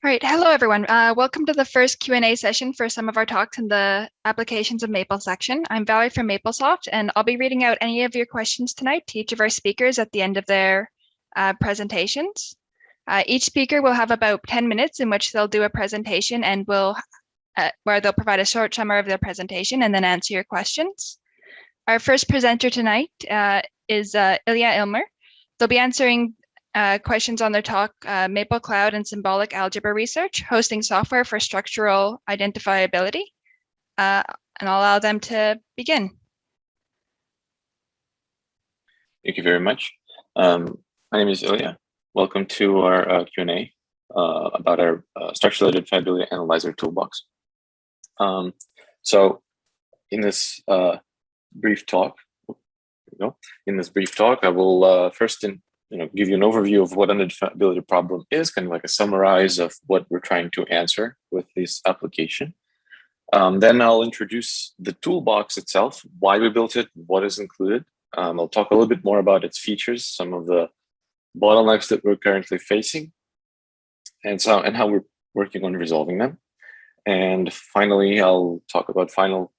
All right, hello everyone. Welcome to the first Q&A session for some of our talks in the Applications of Maple section. I'm Valerie from MapleSoft, and I'll be reading out any of your questions tonight to each of our speakers at the end of their presentations. Each speaker will have about 10 minutes in which they'll do a presentation and where they'll provide a short summary of their presentation and then answer your questions. Our first presenter tonight is Ilia Ilmer. They'll be answering questions on their talk, Maple Cloud and Symbolic Algebra Research, hosting software for structural identifiability. And I'll allow them to begin. Thank you very much. My name is Ilia. Welcome to our Q&A about our structural identifiability analyzer toolbox. So in this brief talk, I will first give you an overview of what an identifiability problem is, kind of like a summarize of what we're trying to answer with this application. Then I'll introduce the toolbox itself, why we built it, what is included. I'll talk a little bit more about its features, some of the bottlenecks that we're currently facing, and how we're working on resolving them. And finally, I'll talk about final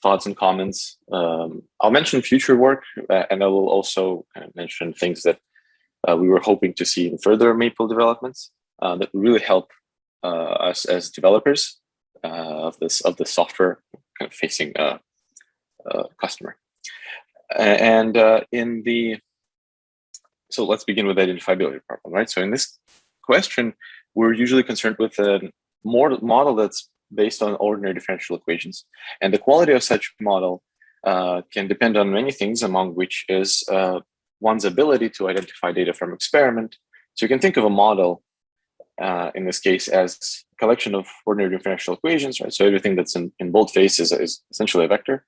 thoughts and comments. I'll mention future work, and I will also mention things that we were hoping to see in further Maple developments that really help us as developers of the software kind of facing customer. So let's begin with the identifiability problem, right? So in this question, we're usually concerned with a model that's based on ordinary differential equations. And the quality of such model can depend on many things, among which is one's ability to identify data from experiment. So you can think of a model, in this case, as a collection of ordinary differential equations, right? So everything that's in boldface is essentially a vector.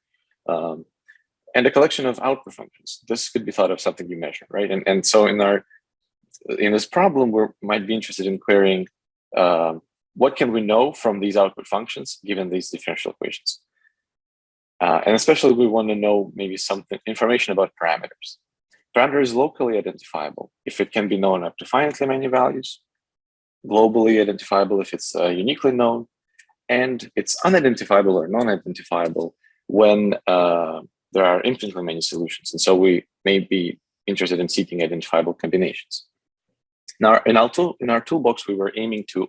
And a collection of output functions. This could be thought of something you measure, right? And so in this problem, we might be interested in querying what can we know from these output functions given these differential equations? And especially we want to know maybe information about parameters. Parameter is locally identifiable if it can be known up to finitely many values, globally identifiable if it's uniquely known, and it's unidentifiable or non-identifiable when there are infinitely many solutions. And so we may be interested in seeking identifiable combinations. Now, in our toolbox, we were aiming to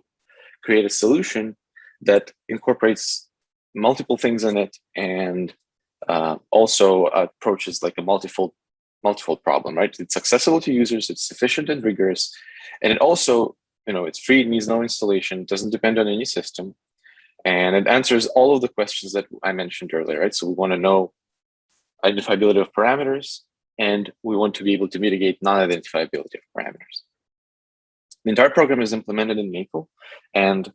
create a solution that incorporates multiple things in it and also approaches like a multifold problem, right? It's accessible to users, it's sufficient and rigorous, and it also, it's free, it needs no installation, doesn't depend on any system, and it answers all of the questions that I mentioned earlier, right? So we want to know identifiability of parameters, and we want to be able to mitigate non-identifiability of parameters. The entire program is implemented in Maple, and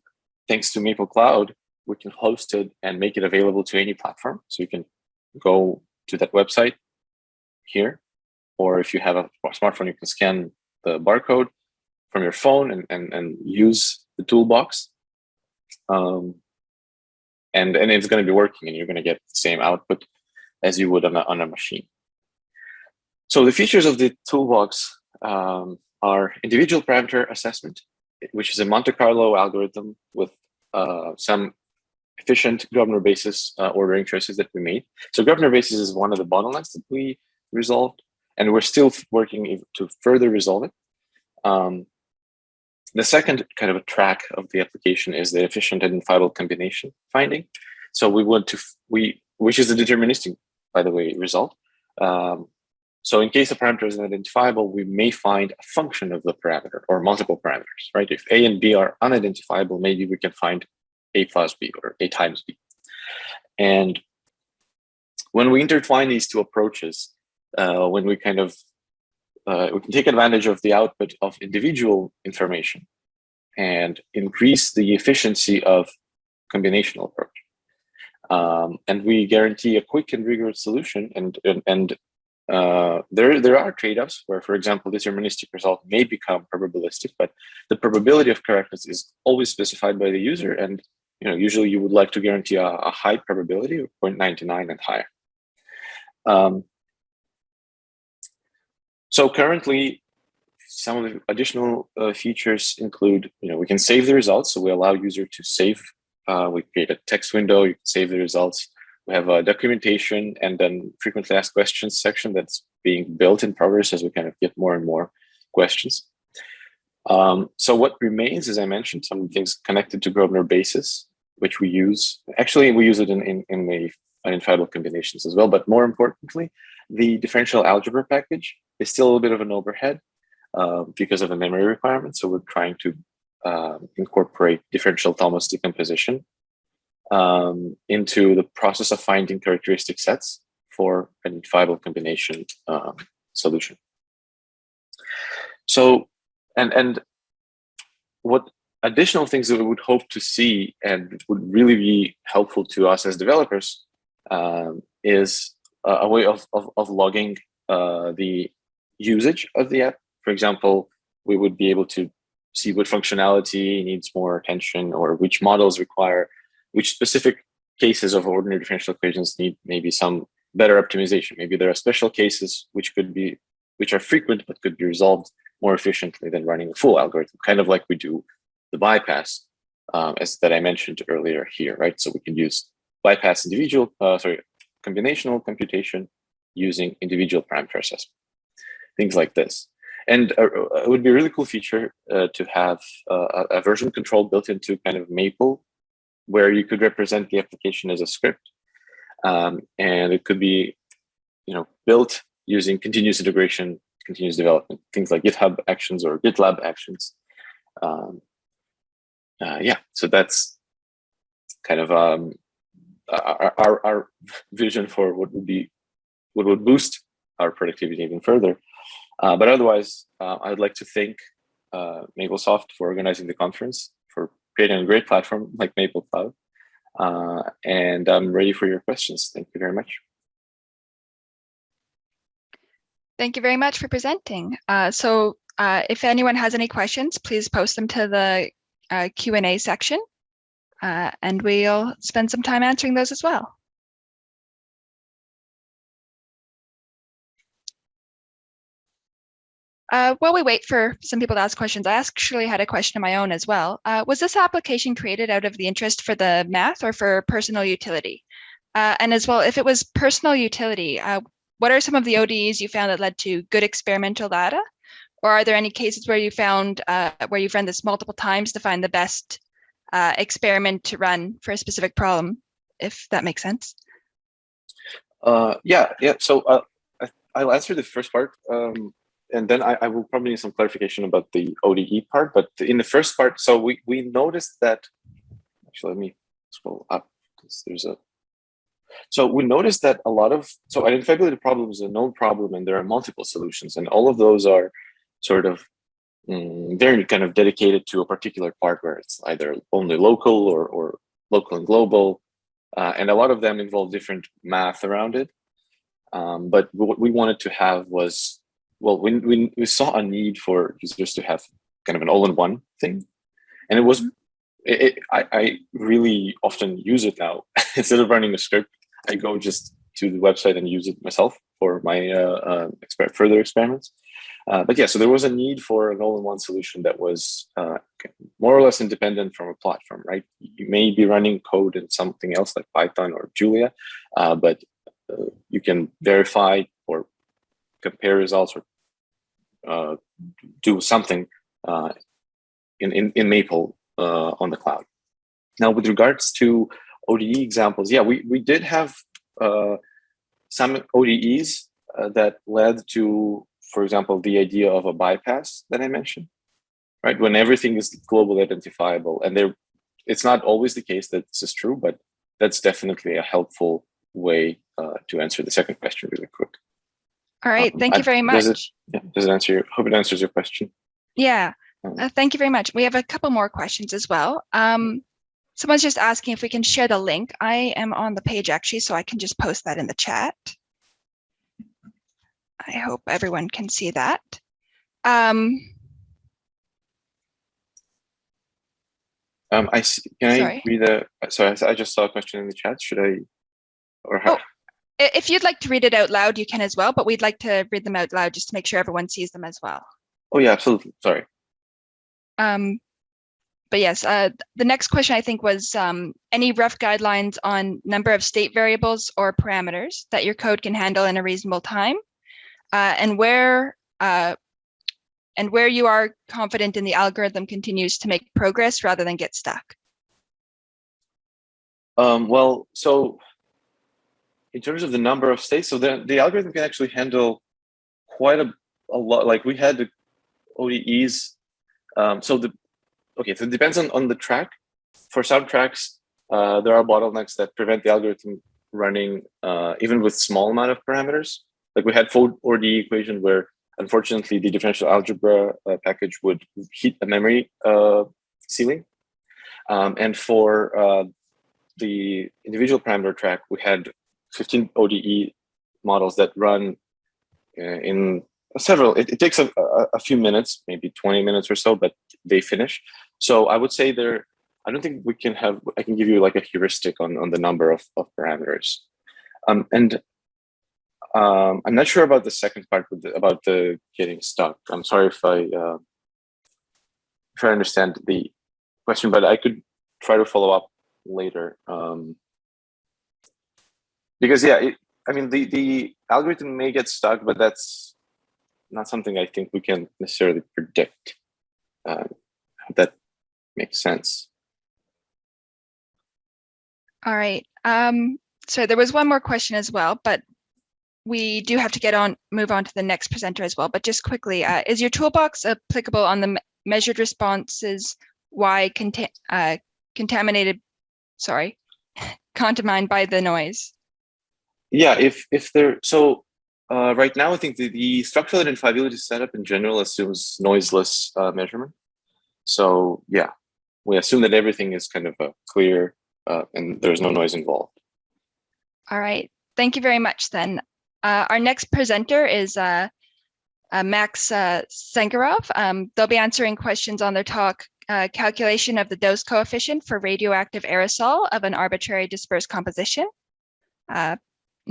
thanks to Maple Cloud, we can host it and make it available to any platform. So you can go to that website here, or if you have a smartphone, you can scan the barcode from your phone and use the toolbox. And it's going to be working, and you're going to get the same output as you would on a machine. So the features of the toolbox are individual parameter assessment, which is a Monte Carlo algorithm with some efficient Grosvenor basis ordering choices that we made. So Grosvenor basis is one of the bottlenecks that we resolved, and we're still working to further resolve it. The second kind of a track of the application is the efficient identifiable combination finding. So which is a deterministic, by the way, result. So in case a parameter is unidentifiable, we may find a function of the parameter or multiple parameters, right? If A and B are unidentifiable, maybe we can find A plus B or A times B. And when we intertwine these two approaches, when we kind of, we can take advantage of the output of individual information and increase the efficiency of combinational approach. And we guarantee a quick and rigorous solution, and there are trade-offs where, for example, deterministic result may become probabilistic, but the probability of correctness is always specified by the user, and usually you would like to guarantee a high probability of 0.99 and higher. So currently, some of the additional features include, we can save the results. So we allow user to save. We create a text window. You can save the results. We have a documentation and then frequently asked questions section that's being built in progress as we kind of get more and more questions. So what remains, as I mentioned, some things connected to Grosvenor basis, which we use. Actually, we use it in the identifiable combinations as well. But more importantly, the differential algebra package is still a little bit of an overhead because of the memory requirements. So we're trying to incorporate differential Thomas decomposition into the process of finding characteristic sets for an identifiable combination solution. So, and what additional things that we would hope to see and would really be helpful to us as developers is a way of logging the usage of the app. For example, we would be able to see what functionality needs more attention or which models require, which specific cases of ordinary differential equations need maybe some better optimization. Maybe there are special cases which are frequent but could be resolved more efficiently than running a full algorithm, kind of like we do the bypass as that I mentioned earlier here, right? So we can use bypass combinational computation using individual parameter assessment, things like this. And it would be a really cool feature to have a version control built into kind of Maple, where you could represent the application as a script, and it could be, built using continuous integration, continuous development, things like GitHub actions or GitLab actions. So that's kind of our vision for what would boost our productivity even further. But otherwise, I'd like to thank MapleSoft for organizing the conference, for creating a great platform like Maple Cloud. And I'm ready for your questions. Thank you very much. Thank you very much for presenting. So if anyone has any questions, please post them to the Q&A section, and we'll spend some time answering those as well. While we wait for some people to ask questions, I actually had a question of my own as well. Was this application created out of the interest for the math or for personal utility? And as well, if it was personal utility, what are some of the ODEs you found that led to good experimental data? Or are there any cases where you've run this multiple times to find the best experiment to run for a specific problem, if that makes sense? Yeah. So I'll answer the first part. And then I will probably need some clarification about the ODE part. But in the first part, so we noticed that, actually, let me scroll up because so we noticed that so identifiability problem is a known problem and there are multiple solutions, and all of those are sort of, they're kind of dedicated to a particular part where it's either only local or local and global. And a lot of them involve different math around it. But what we wanted to have was, well, we saw a need for users to have kind of an all-in-one thing, and it was. I really often use it now. Instead of running a script, I go just to the website and use it myself for my further experiments. But yeah, so there was a need for an all-in-one solution that was more or less independent from a platform, right? You may be running code in something else like Python or Julia, but you can verify or compare results or do something in Maple on the cloud. Now, with regards to ODE examples, yeah, we did have some ODEs that led to, for example, the idea of a bypass that I mentioned, right? When everything is globally identifiable, and it's not always the case that this is true, but that's definitely a helpful way to answer the second question really quick. All right, thank you very much. Does it answer hope it answers your question? Yeah, thank you very much. We have a couple more questions as well. Someone's just asking if we can share the link. I am on the page actually, so I can just post that in the chat. I hope everyone can see that. Sorry. I read sorry, I just saw a question in the chat. Should I, or how? Oh, if you'd like to read it out loud, you can as well, but we'd like to read them out loud just to make sure everyone sees them as well. Oh yeah, absolutely. Sorry. But yes, the next question I think was any rough guidelines on number of state variables or parameters that your code can handle in a reasonable time, and where you are confident in the algorithm continues to make progress rather than get stuck. Well, so in terms of the number of states, so the algorithm can actually handle quite a lot. Like we had the ODEs. So it depends on the track. For some tracks, there are bottlenecks that prevent the algorithm running even with small amount of parameters. Like we had 4D equation where unfortunately the differential algebra package would hit a memory ceiling. And for the individual parameter track, we had 15 ODE models that run in several. It takes a few minutes, maybe 20 minutes or so, but they finish. So I would say I don't think we can have. I can give you like a heuristic on the number of parameters, and I'm not sure about the second part about the getting stuck. I'm sorry if I understand the question, but I could try to follow up later. Because yeah, the algorithm may get stuck, but that's not something I think we can necessarily predict. That makes sense. All right. So there was one more question as well, but we do have to move on to the next presenter as well. But just quickly, is your toolbox applicable on the measured responses Y contaminated by the noise? Yeah, if they're right now I think the structural identifiability setup in general assumes noiseless measurement. So yeah, we assume that everything is kind of clear and there's no noise involved. All right, thank you very much then. Our next presenter is Max Sakharov. They'll be answering questions on their talk, calculation of the dose coefficient for radioactive aerosol of an arbitrary disperse composition. And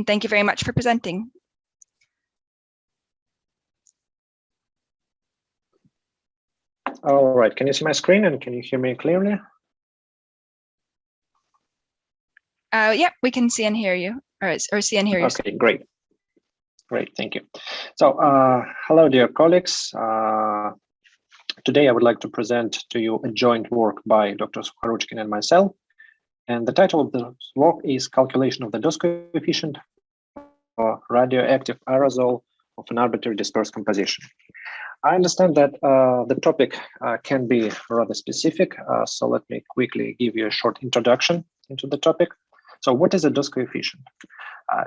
thank you very much for presenting. All right, can you see my screen and can you hear me clearly? Yeah, we can see and hear you, or see and hear you. Okay, great. Great, thank you. So, hello, dear colleagues. Today, I would like to present to you a joint work by Dr. Sakharov and myself. And the title of the work is Calculation of the Dose Coefficient for Radioactive Aerosol of an Arbitrary Disperse Composition. I understand that the topic can be rather specific, so let me quickly give you a short introduction into the topic. So what is a dose coefficient?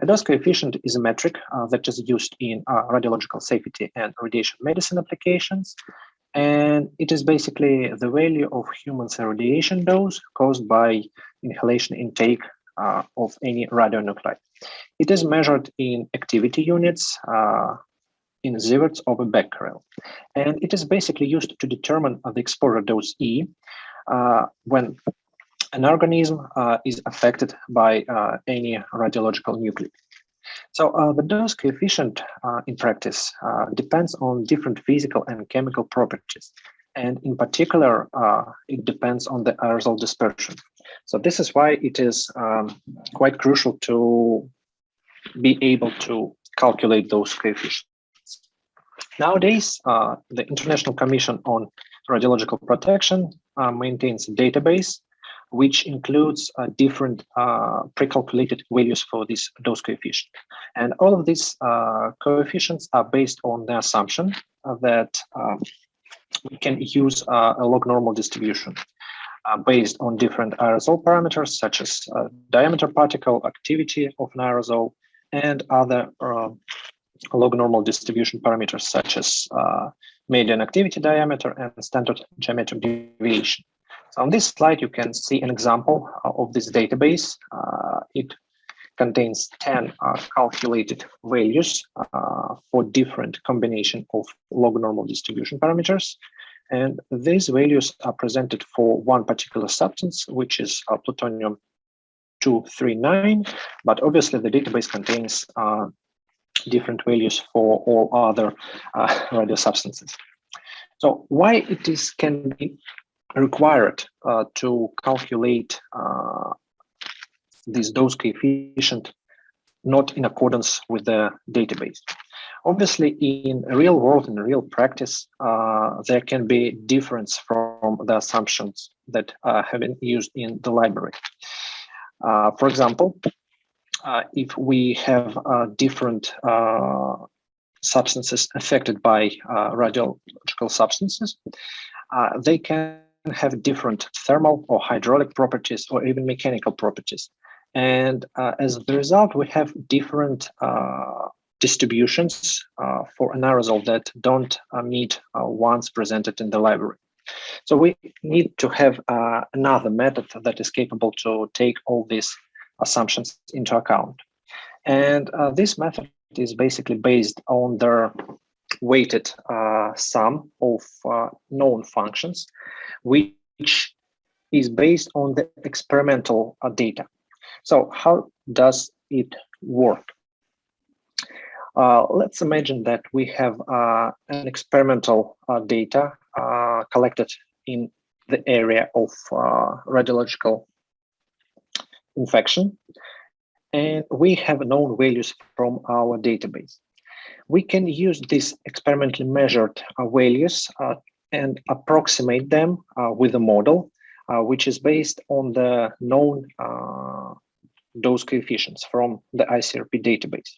A dose coefficient is a metric that is used in radiological safety and radiation medicine applications. And it is basically the value of human cell radiation dose caused by inhalation intake of any radionuclide. It is measured in activity units in sieverts over becquerel. And it is basically used to determine the exposure dose E when an organism is affected by any radiological nuclei. So the dose coefficient in practice depends on different physical and chemical properties. And in particular, it depends on the aerosol dispersion. So this is why it is quite crucial to be able to calculate those coefficients. Nowadays, the International Commission on Radiological Protection maintains a database which includes different pre-calculated values for this dose coefficient. And all of these coefficients are based on the assumption that we can use a log normal distribution based on different aerosol parameters such as diameter particle, activity of an aerosol, and other log normal distribution parameters such as median activity diameter and standard geometric deviation. So on this slide, you can see an example of this database. It contains 10 calculated values for different combination of log normal distribution parameters. And these values are presented for one particular substance, which is plutonium-239. But obviously, the database contains different values for all other radio substances. So why it is can be required to calculate this dose coefficient not in accordance with the database? Obviously, in real world, in real practice, there can be difference from the assumptions that have been used in the library. For example, if we have different substances affected by radiological substances, they can have different thermal or hydraulic properties or even mechanical properties. And as a result, we have different distributions for an aerosol that don't meet ones presented in the library. So we need to have another method that is capable to take all these assumptions into account. And this method is basically based on the weighted sum of known functions, which is based on the experimental data. So how does it work? Let's imagine that we have an experimental data collected in the area of radiological infection, and we have known values from our database. We can use these experimentally measured values and approximate them with a model, which is based on the known dose coefficients from the ICRP database.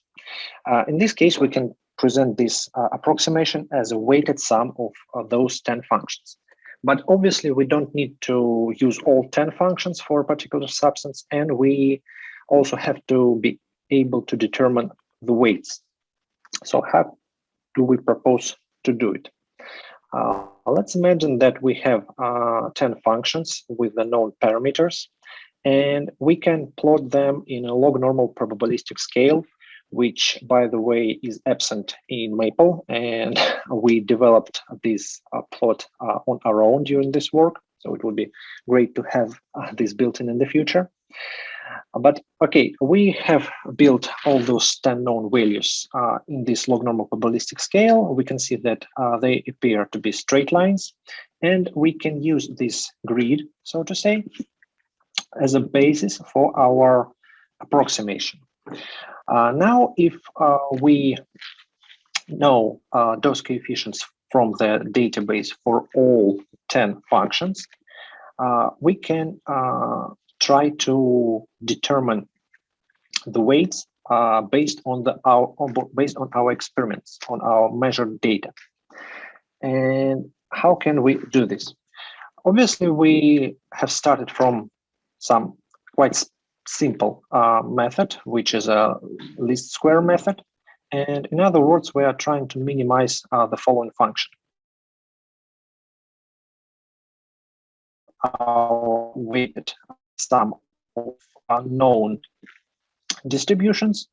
In this case, we can present this approximation as a weighted sum of those 10 functions. But obviously, we don't need to use all 10 functions for a particular substance, and we also have to be able to determine the weights. So how do we propose to do it? Let's imagine that we have 10 functions with the known parameters, and we can plot them in a log normal probabilistic scale, which, by the way, is absent in Maple, and we developed this plot on our own during this work. So it would be great to have this built in the future. But okay, we have built all those 10 known values in this log normal probabilistic scale. We can see that they appear to be straight lines, and we can use this grid, so to say, as a basis for our approximation. Now, if we know dose coefficients from the database for all 10 functions, we can try to determine the weights based on our experiments, on our measured data. And how can we do this? Obviously, we have started from some quite simple method, which is a least square method. And in other words, we are trying to minimize the following function. Our weighted sum of known distributions.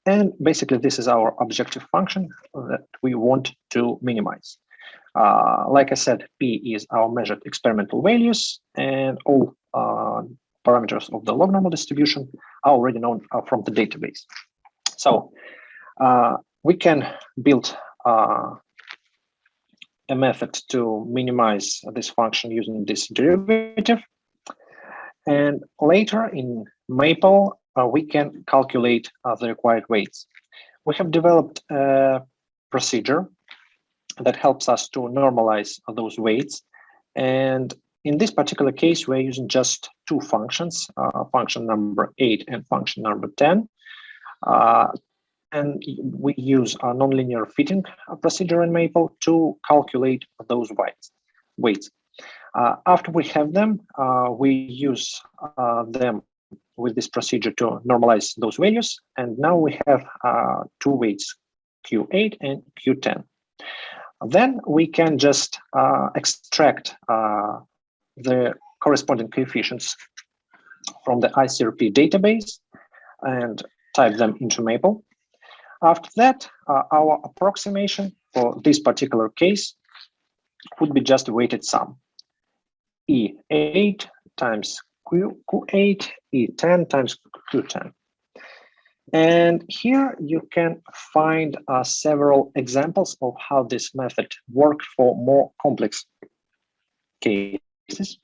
And basically, this is our objective function that we want to minimize. Like I said, P is our measured experimental values, and all parameters of the log normal distribution are already known from the database. So we can build a method to minimize this function using this derivative. And later in Maple, we can calculate the required weights. We have developed a procedure that helps us to normalize those weights. And in this particular case, we're using just two functions, function number 8 and function number 10. And we use a nonlinear fitting procedure in Maple to calculate those weights. After we have them, we use them with this procedure to normalize those values. And now we have two weights, Q8 and Q10. Then we can just extract the corresponding coefficients from the ICRP database and type them into Maple. After that, our approximation for this particular case would be just a weighted sum. E8 times Q8, E10 times Q10. And here you can find several examples of how this method works for more complex cases.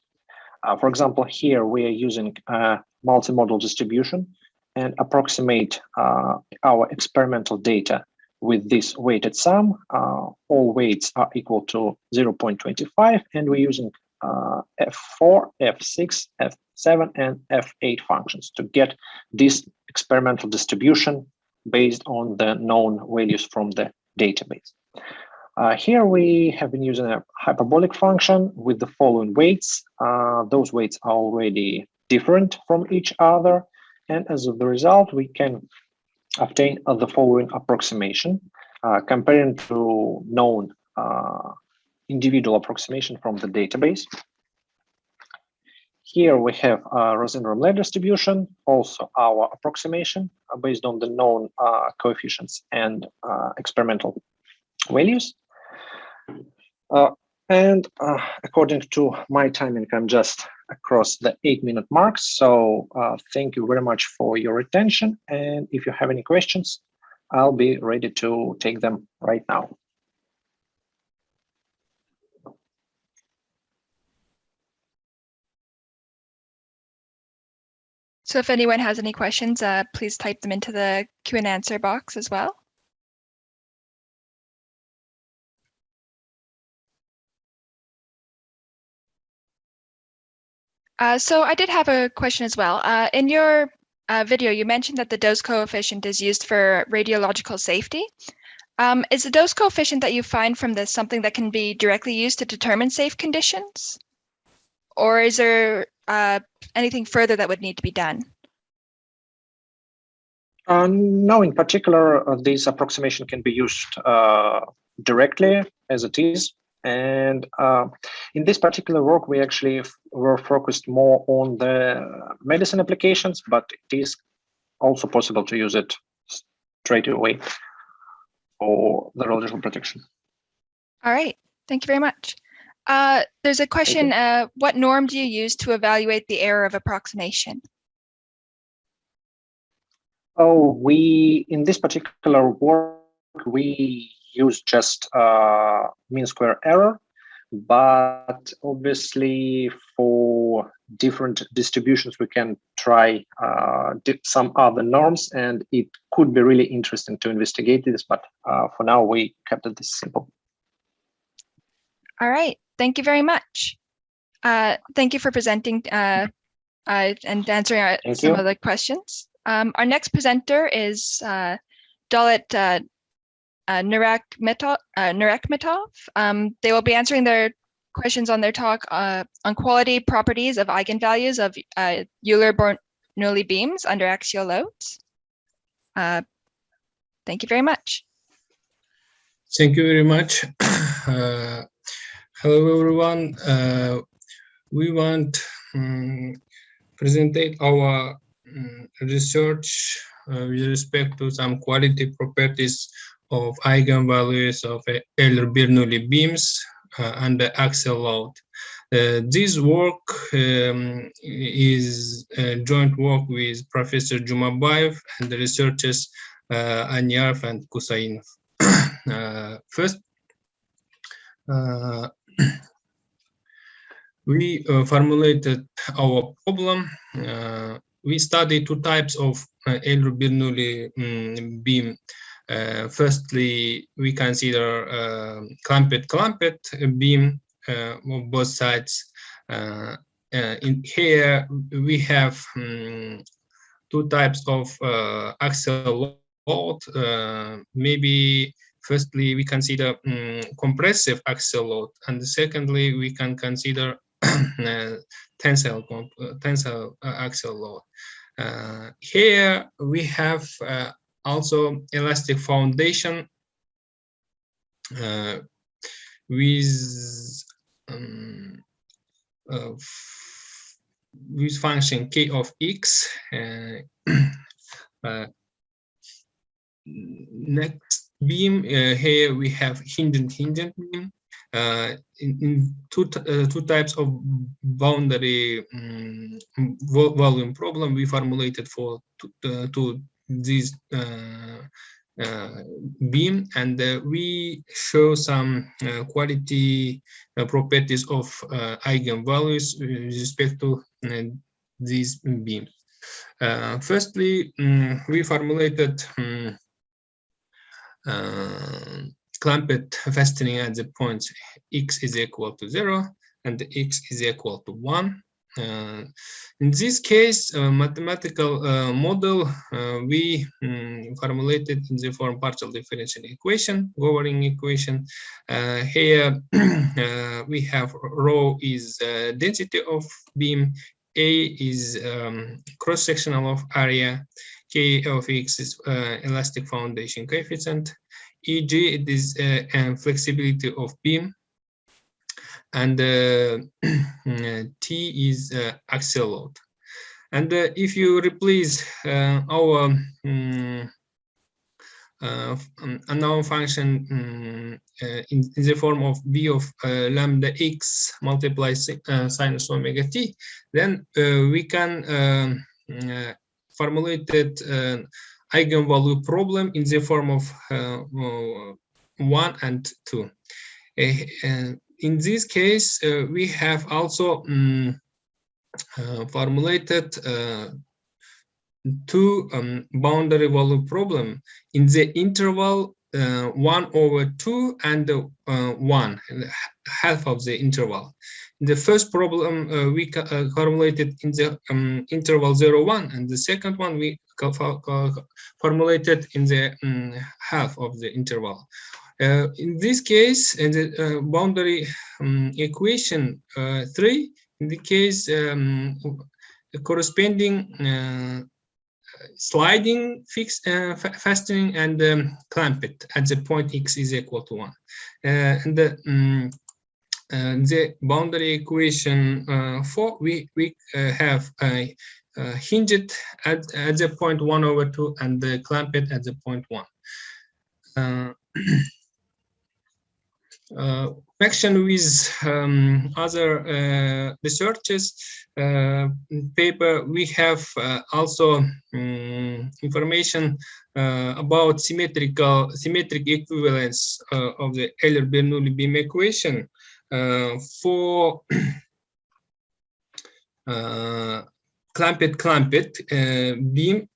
For example, here we are using a multimodal distribution and approximate our experimental data with this weighted sum. All weights are equal to 0.25, and we're using F4, F6, F7, and F8 functions to get this experimental distribution based on the known values from the database. Here we have been using a hyperbolic function with the following weights. Those weights are already different from each other, and as a result, we can obtain the following approximation, comparing to known individual approximation from the database. Here we have a Rosen-Romler distribution, also our approximation based on the known coefficients and experimental values. According to my timing, I'm just across the 8-minute mark. So thank you very much for your attention. And if you have any questions, I'll be ready to take them right now. So if anyone has any questions, please type them into the Q and answer box as well. So I did have a question as well. In your video, you mentioned that the dose coefficient is used for radiological safety. Is the dose coefficient that you find from this something that can be directly used to determine safe conditions? Or is there anything further that would need to be done? No, in particular, this approximation can be used directly as it is. And in this particular work, we actually were focused more on the medicine applications, but it is also possible to use it straight away for the radiological protection. All right, thank you very much. There's a question, what norm do you use to evaluate the error of approximation? Oh, in this particular work, we use just mean square error, but obviously for different distributions, we can try some other norms, and it could be really interesting to investigate this, but for now, we kept it this simple. All right, thank you very much. Thank you for presenting and answering some of the questions. Our next presenter is Daulet Nurakhmetov. They will be answering their questions on their talk on quality properties of eigenvalues of Euler-Bernoulli beams under axial loads. Thank you very much. Thank you very much. Hello, everyone. We want to present our research with respect to some quality properties of eigenvalues of Euler-Bernoulli beams under axial load. This work is a joint work with Professor Jumabayev and the researchers Anyarov and Kusainov. First, we formulated our problem. We studied two types of Euler-Bernoulli beam. Firstly, we consider clumped beam on both sides. In here, we have two types of axial load. Maybe firstly, we consider compressive axial load, and secondly, we can consider tensile axial load. Here we have also elastic foundation with function k of x. Next beam, here we have hinged beam. In two types of boundary volume problem we formulated for two this beam, and we show some quality properties of eigenvalues with respect to these beams. Firstly, we formulated clamped fastening at the points x is equal to 0 and x is equal to 1. In this case, mathematical model we formulated in the form partial differential equation, governing equation. Here we have rho is density of beam, A is cross-sectional of area, K of x is elastic foundation coefficient, EG it is flexibility of beam, and T is axial load. And if you replace our unknown function in the form of b of lambda x multiplied sinus omega t, then we can formulate eigenvalue problem in the form of 1 and 2. In this case, we have also formulated two boundary value problem in the interval 1/2 and 1, half of the interval. The first problem we formulated in the interval 0, 1, and the second one we formulated in the half of the interval. In this case, in the boundary equation 3 indicates the corresponding sliding fixed fastening and clamped at the point x is equal to 1. And the boundary equation 4 we have hinged at the point 1/2 and clamped at the point 1. Connection with other researchers paper, we have also information about symmetric equivalence of the Euler-Bernoulli beam equation for clamped beam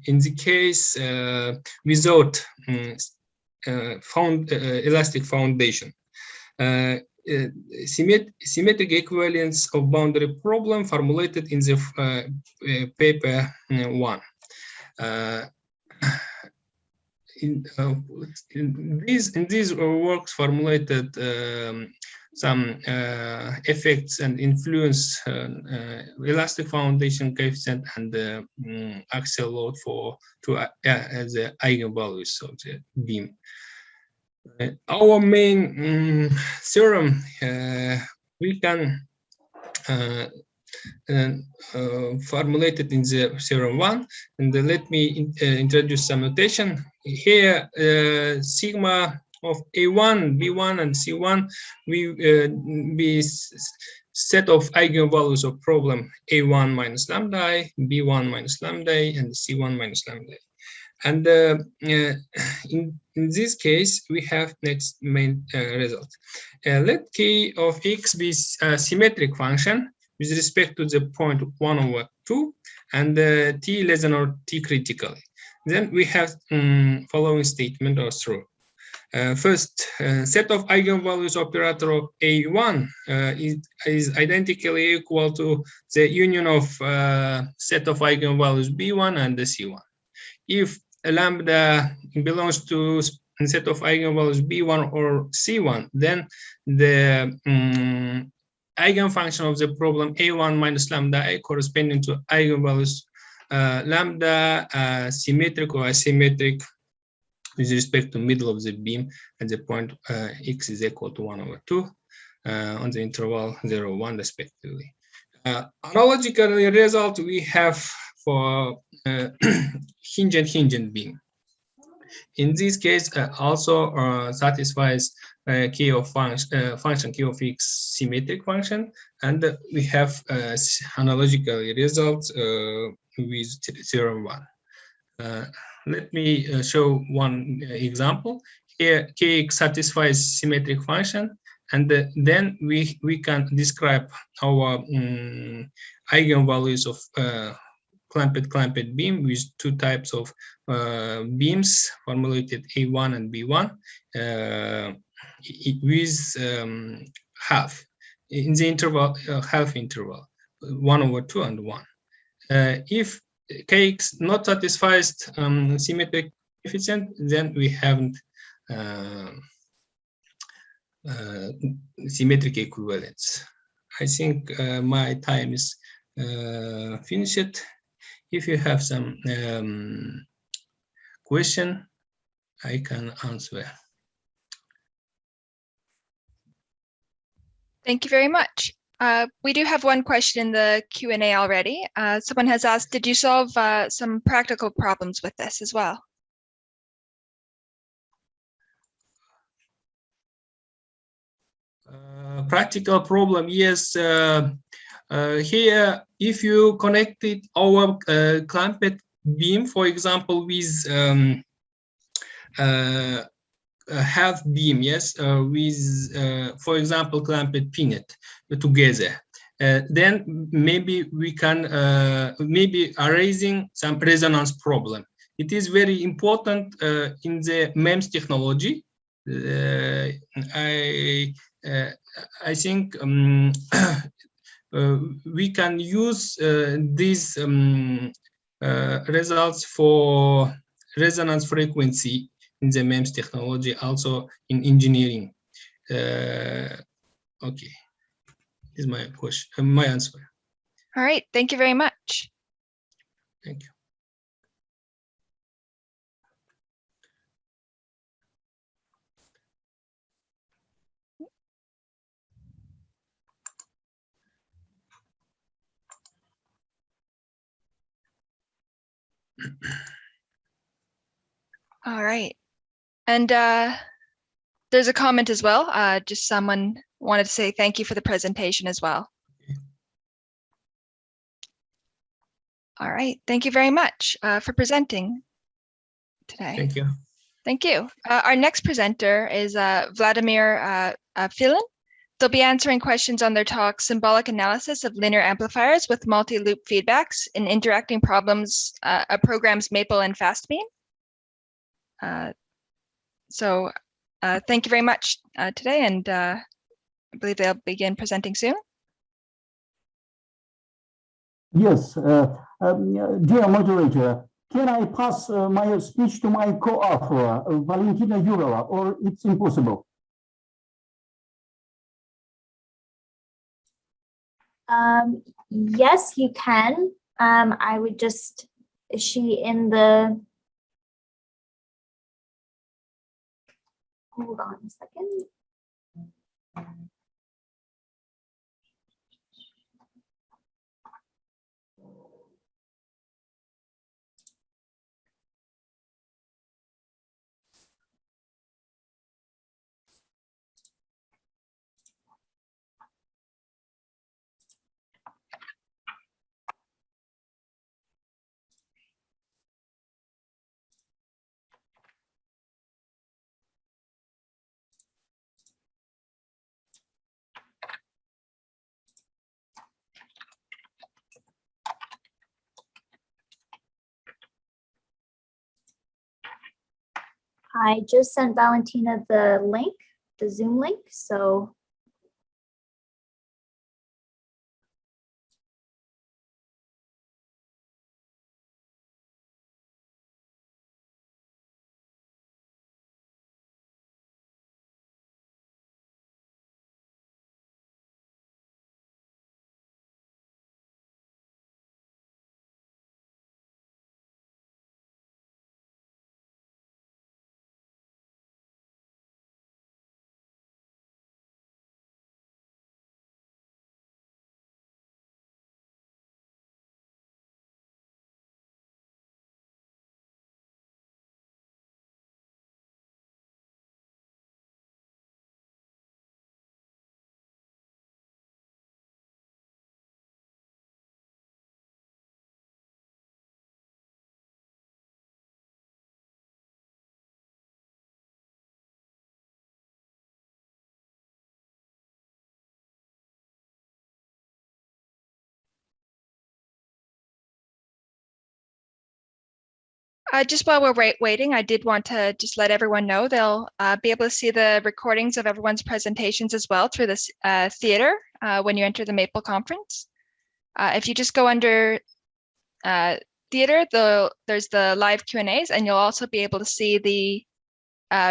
in the case without elastic foundation. Symmetric equivalence of boundary problem formulated in the paper 1. In these works formulated some effects and influence elastic foundation coefficient and axial load as the eigenvalues of the beam. Our main theorem we can formulate it in the theorem 1, and let me introduce some notation. Here sigma of A1, B1, and C1 be set of eigenvalues of problem A1 minus lambda I, B1 minus lambda I, and C1 minus lambda I. And in this case, we have next main result. Let K of x be a symmetric function with respect to the point 1/2 and t less than or t critically. Then we have following statement or true. First, set of eigenvalues operator of A1 is identically equal to the union of set of eigenvalues B1 and the C1. If lambda belongs to a set of eigenvalues B1 or C1, then the eigenfunction of the problem A1 minus lambda I corresponding to eigenvalues lambda symmetric or asymmetric with respect to middle of the beam at the point x is equal to 1/2 on the interval 0, 1 respectively. Analogically, result we have for hinged beam. In this case, also satisfies k of function k of x symmetric function, and we have analogical results with theorem 1. Let me show one example. Here, kx satisfies symmetric function, and then we can describe our eigenvalues of clamped beam with two types of beams formulated A1 and B1 with half in the interval, half interval, 1/2 and 1. If kx not satisfies symmetric coefficient, then we haven't symmetric equivalence. I think my time is finished. If you have some question, I can answer. Thank you very much. We do have one question in the Q&A already. Someone has asked, did you solve some practical problems with this as well? Practical problem, yes. Here, if you connected our clamped beam, for example, with a half beam, yes, with, for example, clamped pinnet together, then maybe we can maybe raising some resonance problem. It is very important in the MEMS technology. I think we can use these results for resonance frequency in the MEMS technology, also in engineering. Okay, this is my question, my answer. All right, thank you very much. Thank you. All right. And there's a comment as well. Just someone wanted to say thank you for the presentation as well. All right. Thank you very much for presenting today. Thank you. Thank you. Our next presenter is Vladimir Filin. They'll be answering questions on their talk, Symbolic Analysis of Linear Amplifiers with Multi-Loop Feedbacks in Interacting Problems, Programs Maple and FASTMEAN. So thank you very much today, and I believe they'll begin presenting soon. Yes, dear moderator, can I pass my speech to my co-author, Valentina Yurova, or it's impossible? Yes, you can. I would just, is she in the, hold on a second. I just sent Valentina the link, the Zoom link, so Just while we're waiting, I did want to just let everyone know they'll be able to see the recordings of everyone's presentations as well through this theater when you enter the Maple conference. If you just go under theater, there's the live Q&As, and you'll also be able to see the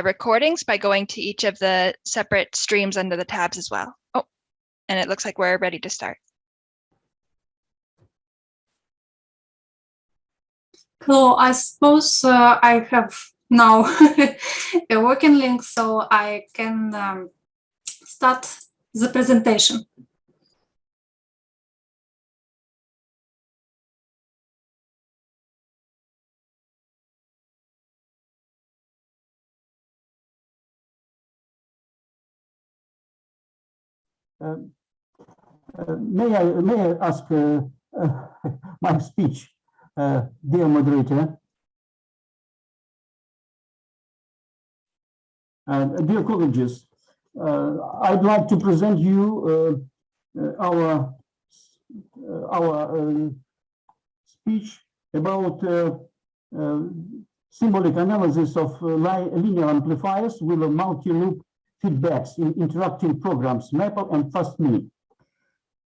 recordings by going to each of the separate streams under the tabs as well. Oh, and it looks like we're ready to start. So I suppose I have now a working link, so I can start the presentation. May I ask my speech, dear moderator? Dear colleagues, I'd like to present you our speech about symbolic analysis of linear amplifiers with a multi-loop feedbacks in interactive programs, Maple and FASTMEAN.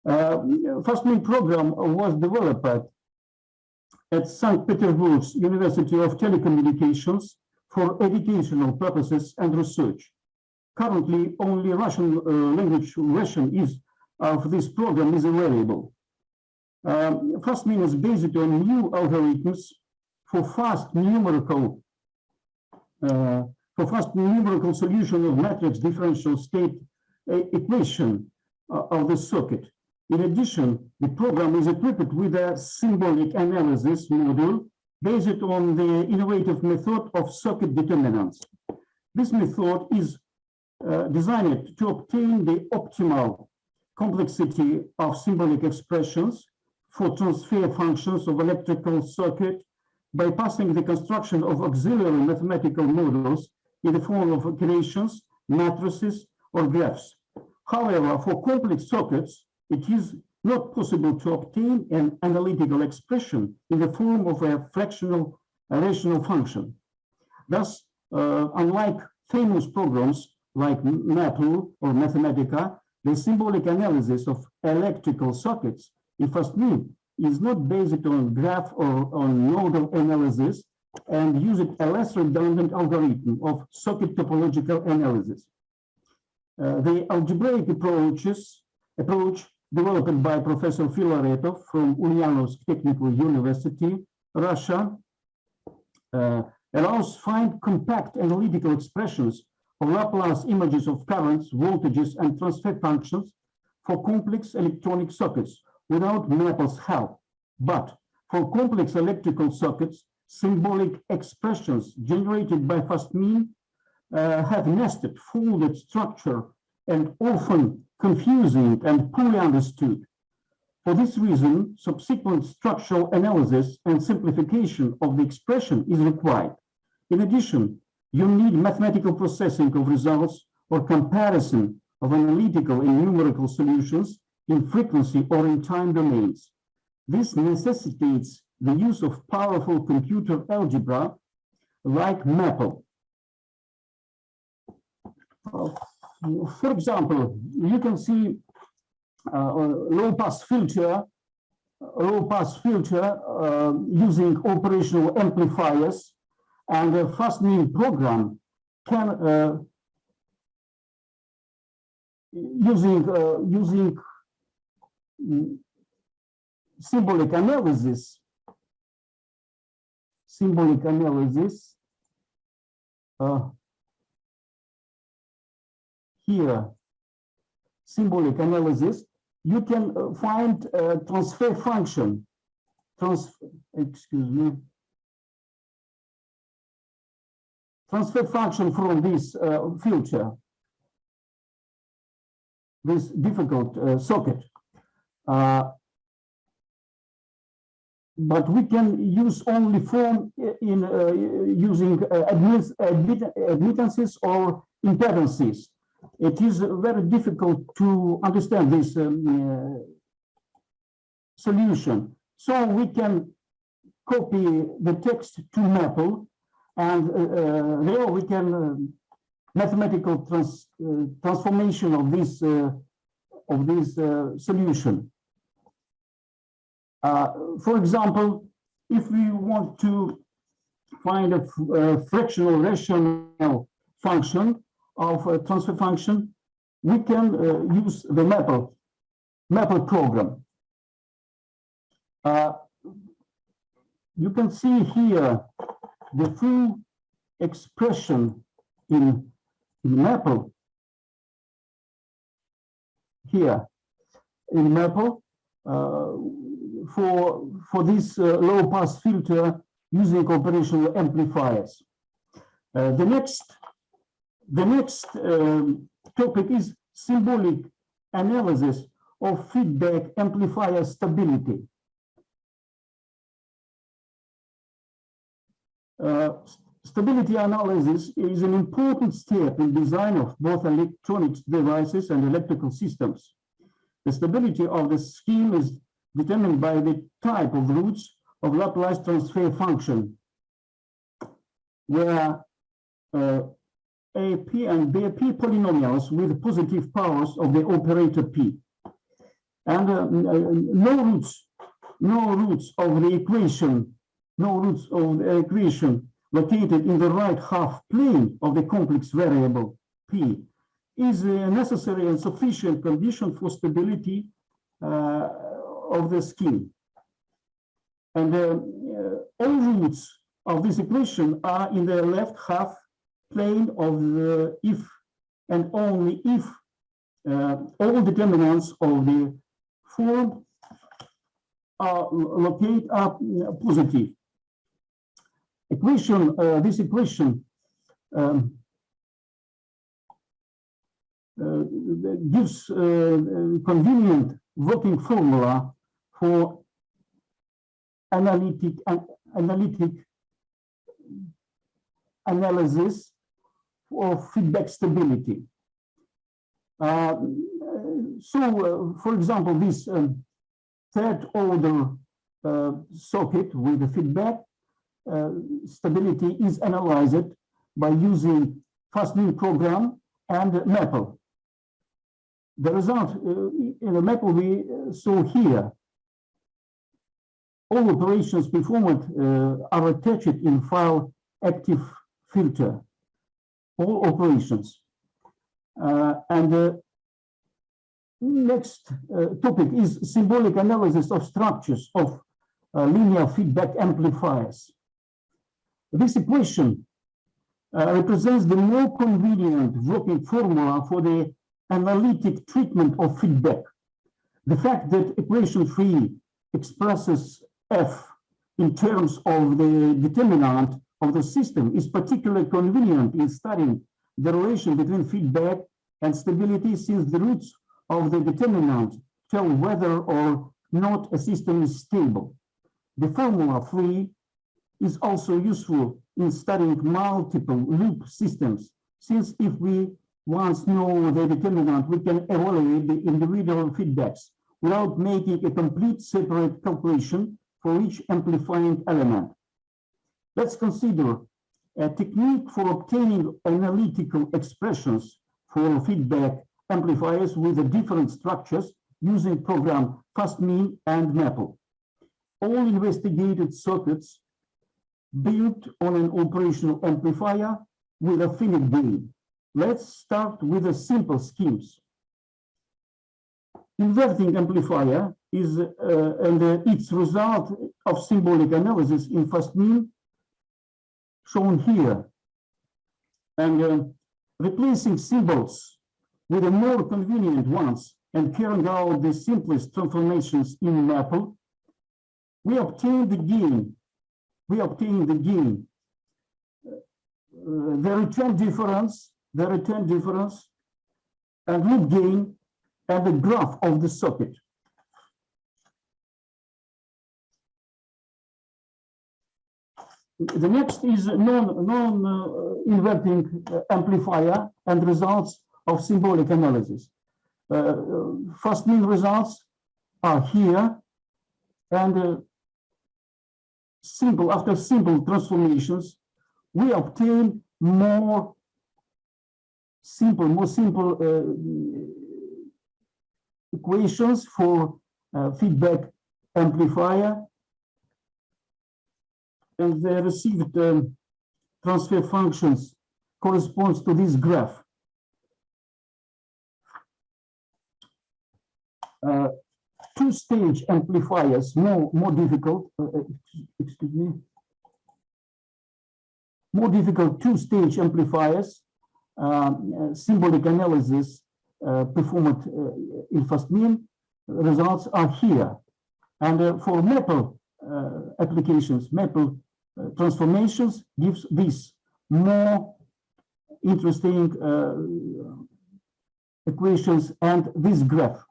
FASTMEAN program was developed at St. Petersburg's University of Telecommunications for educational purposes and research. Currently, only Russian language version of this program is available. FASTMEAN is based on new algorithms for fast numerical solution of matrix differential state equation of the circuit. In addition, the program is equipped with a symbolic analysis module based on the innovative method of circuit determinants. This method is designed to obtain the optimal complexity of symbolic expressions for transfer functions of electrical circuit by passing the construction of auxiliary mathematical models in the form of equations, matrices, or graphs. However, for complex circuits, it is not possible to obtain an analytical expression in the form of a fractional rational function. Thus, unlike famous programs like Maple or Mathematica, the symbolic analysis of electrical circuits in FASTMEAN is not based on graph or on nodal analysis and uses a less redundant algorithm of circuit topological analysis. The algebraic approach developed by Professor Filin from Ulyanovsk Technical University, Russia, allows find compact analytical expressions of Laplace images of currents, voltages, and transfer functions for complex electronic circuits without Maple's help. But for complex electrical circuits, symbolic expressions generated by FASTMEAN have nested, folded structure and often confusing and poorly understood. For this reason, subsequent structural analysis and simplification of the expression is required. In addition, you need mathematical processing of results or comparison of analytical and numerical solutions in frequency or in time domains. This necessitates the use of powerful computer algebra like Maple. For example, you can see low-pass filter using operational amplifiers, and the FASTMEAN program can using symbolic analysis. Here, symbolic analysis, you can find transfer function. Transfer function from this filter, this difficult circuit. But we can use only form in using admittances or impedances. It is very difficult to understand this solution. So we can copy the text to Maple, and there we can mathematical transformation of this solution. For example, if we want to find a fractional rational function of a transfer function, we can use the Maple program. You can see here the full expression in Maple. Here in Maple for this low pass filter using operational amplifiers. The next topic is symbolic analysis of feedback amplifier stability. Stability analysis is an important step in design of both electronic devices and electrical systems. The stability of the scheme is determined by the type of roots of Laplace transfer function, where AP and BP polynomials with positive powers of the operator P. And no roots of the equation located in the right half plane of the complex variable P is a necessary and sufficient condition for stability of the scheme. And all roots of this equation are in the left half plane of the if and only if all determinants of the form are positive. This equation gives convenient working formula for analytic analysis of feedback stability. For example, this third order socket with the feedback stability is analyzed by using FASTMEAN program and Maple. The result in the Maple we saw here. All operations performed are attached in file active filter. All operations. And the next topic is symbolic analysis of structures of linear feedback amplifiers. This equation represents the more convenient working formula for the analytic treatment of feedback. The fact that equation 3 expresses F in terms of the determinant of the system is particularly convenient in studying the relation between feedback and stability, since the roots of the determinant tell whether or not a system is stable. The formula 3 is also useful in studying multiple loop systems, since if we once know the determinant, we can evaluate the individual feedbacks without making a complete separate calculation for each amplifying element. Let's consider a technique for obtaining analytical expressions for feedback amplifiers with the different structures using program FASTMEAN and Maple. All investigated circuits built on an operational amplifier with a finite gain. Let's start with the simple schemes. Inverting amplifier is and its result of symbolic analysis in FASTMEAN shown here. And replacing symbols with the more convenient ones and carrying out the simplest transformations in Maple, we obtain the gain. The return difference, and loop gain, and the graph of the circuit. The next is non-inverting amplifier and results of symbolic analysis. FASTMEAN results are here, and after simple transformations, we obtain more simple equations for feedback amplifier, and the received transfer functions corresponds to this graph. Two-stage amplifiers, more difficult, excuse me, more difficult two-stage amplifiers, symbolic analysis performed in FASTMEAN, results are here. And for maple applications, maple transformations gives this more interesting equations and this graph.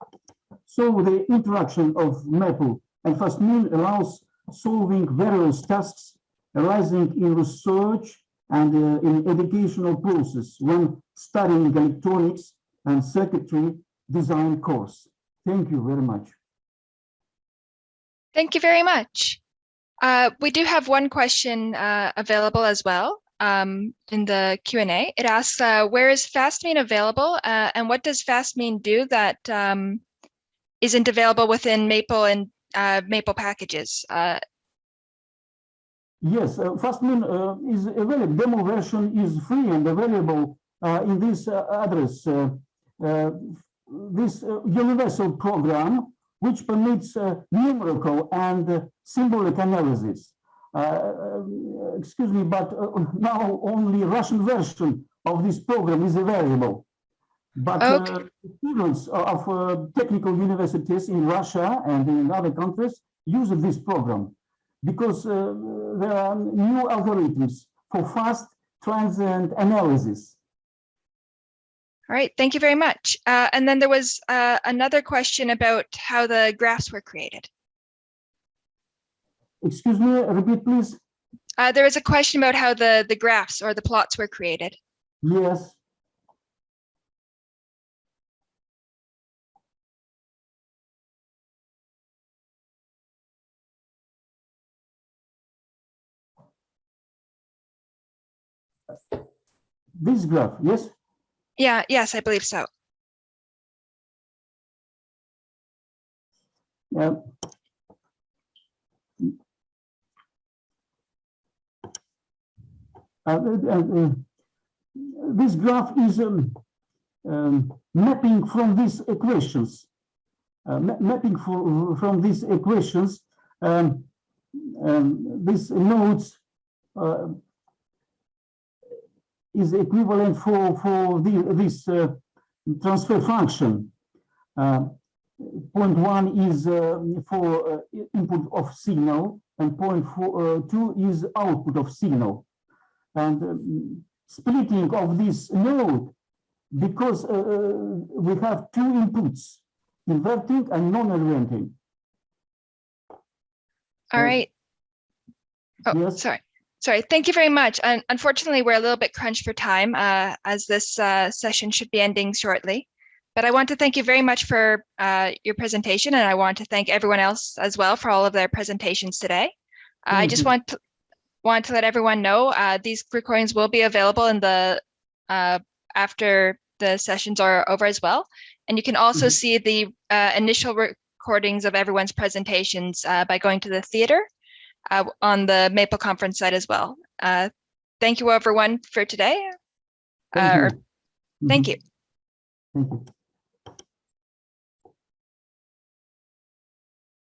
So the interaction of maple and FASTMEAN allows solving various tasks arising in research and in educational process when studying electronics and circuitry design course. Thank you very much. Thank you very much. We do have one question available as well in the Q&A. It asks, where is FASTMEAN available and what does FASTMEAN do that isn't available within Maple and Maple packages? Yes, FASTMEAN is available. Demo version is free and available in this address. This universal program, which permits numerical and symbolic analysis. Excuse me, but now only Russian version of this program is available. But students of technical universities in Russia and in other countries use this program because there are new algorithms for fast transient analysis. All right, thank you very much. And then there was another question about how the graphs were created. Excuse me, repeat please. There was a question about how the graphs or the plots were created. Yes. This graph, yes? Yeah, yes, I believe so. Yeah. This graph is mapping from these equations. From these equations, this nodes is equivalent for this transfer function. Point 1 is for input of signal, and point 2 is output of signal. And splitting of this node, because we have two inputs, inverting and non-inverting. All right. Oh, yes. Sorry, thank you very much. Unfortunately, we're a little bit crunched for time as this session should be ending shortly. But I want to thank you very much for your presentation, and I want to thank everyone else as well for all of their presentations today. I just want to let everyone know these recordings will be available in the after the sessions are over as well. And you can also see the initial recordings of everyone's presentations by going to the theater on the Maple Conference site as well. Thank you everyone for today. Thank you. Thank you. Thank you.